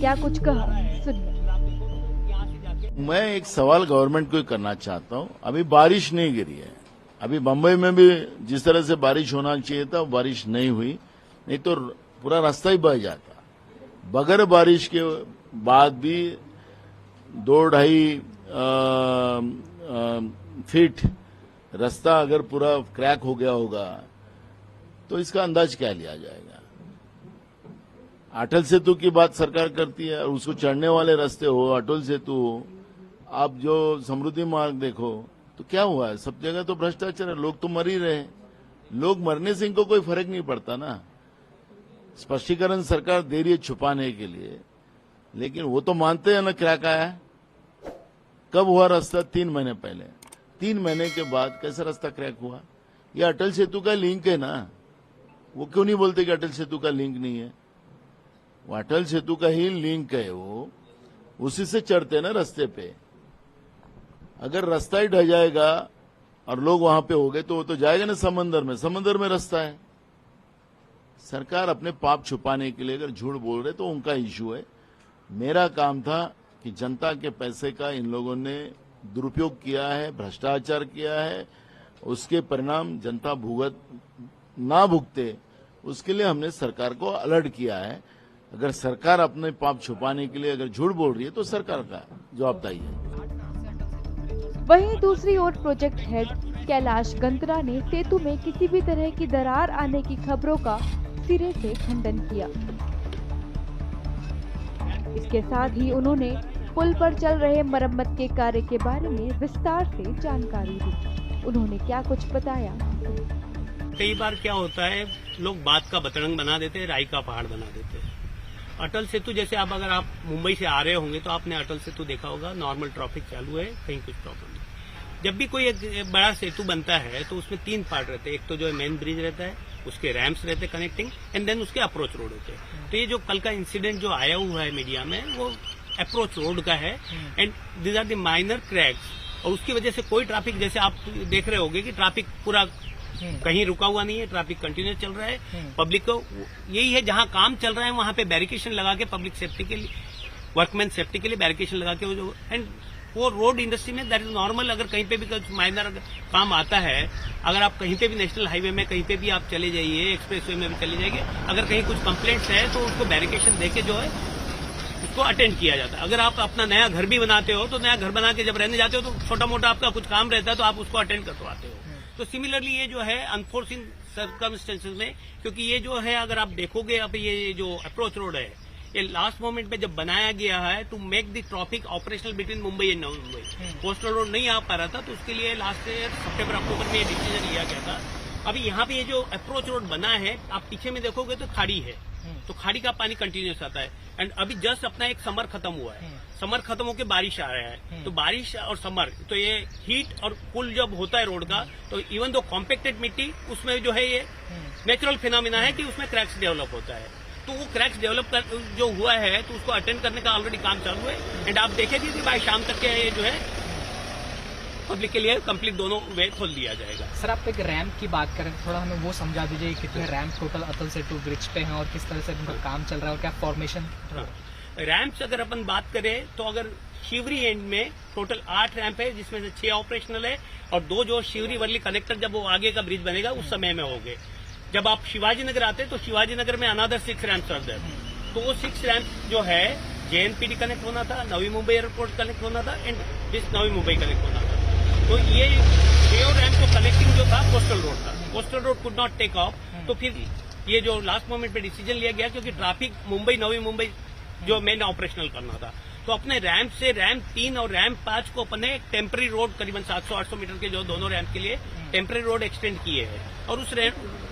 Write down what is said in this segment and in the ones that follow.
क्या कुछ कहा, सुनिए। मैं एक सवाल गवर्नमेंट को करना चाहता हूं। अभी बारिश नहीं गिरी है। अभी बंबई में भी जिस तरह से बारिश होना चाहिए था बारिश नहीं हुई, नहीं तो पूरा रास्ता ही बह जाता। बगैर बारिश के बाद भी 2-2.5 फीट रास्ता अगर पूरा क्रैक हो गया होगा तो इसका अंदाज क्या लिया जाएगा। अटल सेतु की बात सरकार करती है और उसको चढ़ने वाले रास्ते हो, अटल सेतु हो, आप जो समृद्धि मार्ग देखो तो क्या हुआ है, सब जगह तो भ्रष्टाचार है। लोग तो मर ही रहे हैं। लोग मरने से इनको कोई फर्क नहीं पड़ता ना। स्पष्टीकरण सरकार दे रही है छुपाने के लिए, लेकिन वो तो मानते हैं ना क्रैक आया है। कब हुआ रास्ता? 3 महीने पहले। 3 महीने के बाद कैसा रास्ता क्रैक हुआ? ये अटल सेतु का लिंक है ना। वो क्यों नहीं बोलते कि अटल सेतु का लिंक नहीं है? वो अटल सेतु का ही लिंक है, वो उसी से चढ़ते हैं ना रास्ते पे। अगर रास्ता ही ढह जाएगा और लोग वहां पे हो गए तो वो तो जाएगा ना समंदर में। समंदर में रास्ता है। सरकार अपने पाप छुपाने के लिए अगर झूठ बोल रहे तो उनका इश्यू है। मेरा काम था कि जनता के पैसे का इन लोगों ने दुरुपयोग किया है, भ्रष्टाचार किया है, उसके परिणाम जनता ना भुगते, उसके लिए हमने सरकार को अलर्ट किया है। अगर सरकार अपने पाप छुपाने के लिए अगर झूठ बोल रही है तो सरकार का जवाबदारी है। वहीं दूसरी ओर प्रोजेक्ट हेड कैलाश गंतरा ने सेतु में किसी भी तरह की दरार आने की खबरों का सिरे से खंडन किया। इसके साथ ही उन्होंने पुल पर चल रहे मरम्मत के कार्य के बारे में विस्तार से जानकारी दी। उन्होंने क्या कुछ बताया। कई बार क्या होता है, लोग बात का बतरंग बना देते हैं, राई का पहाड़ बना देते हैं। अटल सेतु जैसे अगर आप मुंबई से आ रहे होंगे तो आपने अटल सेतु देखा होगा, नॉर्मल ट्रैफिक चालू है, कहीं कुछ प्रॉब्लम नहीं। जब भी कोई एक बड़ा सेतु बनता है तो उसमें 3 पार्ट रहते हैं। एक तो जो मेन ब्रिज रहता है, उसके रैम्प्स रहते हैं कनेक्टिंग, एंड देन उसके अप्रोच रोड होते हैं। तो ये जो कल का इंसिडेंट जो आया हुआ है मीडिया में, वो अप्रोच रोड का है, and these are the minor cracks. और उसकी वजह से कोई ट्रैफिक, जैसे आप देख रहे होंगे कि ट्रैफिक पूरा कहीं रुका हुआ नहीं है, ट्रैफिक कंटिन्यूस चल रहा है। पब्लिक को यही है, जहां काम चल रहा है वहां पे बैरिकेशन लगा के पब्लिक सेफ्टी के लिए, वर्कमैन सेफ्टी के लिए बैरिकेशन लगा के एंड वो रोड इंडस्ट्री में दैट इज नॉर्मल। अगर कहीं पे भी कुछ माइनर काम आता है, अगर आप कहीं पे भी नेशनल हाईवे में कहीं पे भी आप चले जाइए, एक्सप्रेसवे में भी चले जाइए, अगर कहीं कुछ कंप्लेंट्स है तो उसको बैरिकेशन देके जो है उसको अटेंड किया जाता है। अगर आप अपना नया घर भी बनाते हो तो नया घर बना के जब रहने जाते हो तो छोटा मोटा आपका कुछ काम रहता है तो आप उसको अटेंड करवाते हो। तो सिमिलरली ये जो है अनफोर्सिंग सर्कमस्टेंसेस में, क्योंकि ये जो है अगर आप देखोगे, अब ये जो अप्रोच रोड है ये लास्ट मोमेंट पे जब बनाया गया है to make the traffic operational between Mumbai and Navi Mumbai. Coastal road नहीं आ पा रहा था तो उसके लिए लास्ट ईयर सितंबर अक्टूबर में ये डिसीजन लिया गया था। अभी यहाँ पे ये जो अप्रोच रोड बना है, आप पीछे में देखोगे तो खाड़ी है, तो खाड़ी का पानी कंटिन्यूस आता है। एंड अभी जस्ट अपना एक समर खत्म हुआ है, समर खत्म होकर बारिश आ रहा है, तो बारिश और समर, तो ये हीट और पुल जब होता है रोड का, तो इवन दो कॉम्पैक्टेड मिट्टी, उसमें जो है ये नेचुरल फिनोमिना है कि उसमें क्रैक्स डेवलप होता है। तो वो क्रैक्स डेवलप जो हुआ है तो उसको अटेंड करने का ऑलरेडी काम चालू है। एंड आप देखेंगे कि भाई शाम तक के ये जो है पब्लिक के लिए कंप्लीट दोनों वे खोल दिया जाएगा। सर, आप एक रैंप की बात करें, थोड़ा हमें वो समझा दीजिए, कितने ramp total Atal Setu bridge पे हैं और किस तरह से उनका काम चल रहा है और क्या फॉर्मेशन। रैंप्स अगर अपन बात करें तो अगर शिवरी एंड में टोटल 8 रैंप है, जिसमें से 6 ऑपरेशनल है और 2 जो शिवरी वर्ली कनेक्टर जब वो आगे का ब्रिज बनेगा उस समय में होंगे। जब आप शिवाजी नगर आते हैं तो शिवाजी नगर में अनदर 6 रैंप्स आर देयर। तो वो 6 रैंप जो है JNPT कनेक्ट होना था, नवी मुंबई एयरपोर्ट कनेक्ट होना था, and this Navi Mumbai connect होना था। तो ये रैंप को कनेक्टिंग जो था कोस्टल रोड था, coastal road could not take off. तो फिर ये जो लास्ट मोमेंट पे डिसीजन लिया गया, क्योंकि ट्रैफिक मुंबई नवी मुंबई जो मेन ऑपरेशनल करना था, तो अपने रैंप से रैंप 3 और रैंप 5 को अपने टेम्पररी रोड करीबन 700-800 मीटर के जो दोनों रैंप के लिए टेम्पररी रोड एक्सटेंड किए हैं। और उस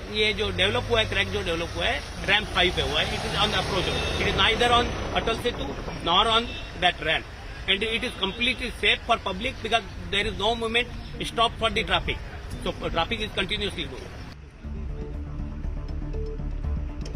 ये जो डेवलप हुआ है, क्रैक जो डेवलप हुआ है, रैंप 5 पे हुआ है। It is on the approach road, it is neither on Atal Setu nor on that ramp, and it is completely safe for public because there is no movement stop for the traffic, so traffic is continuously moving.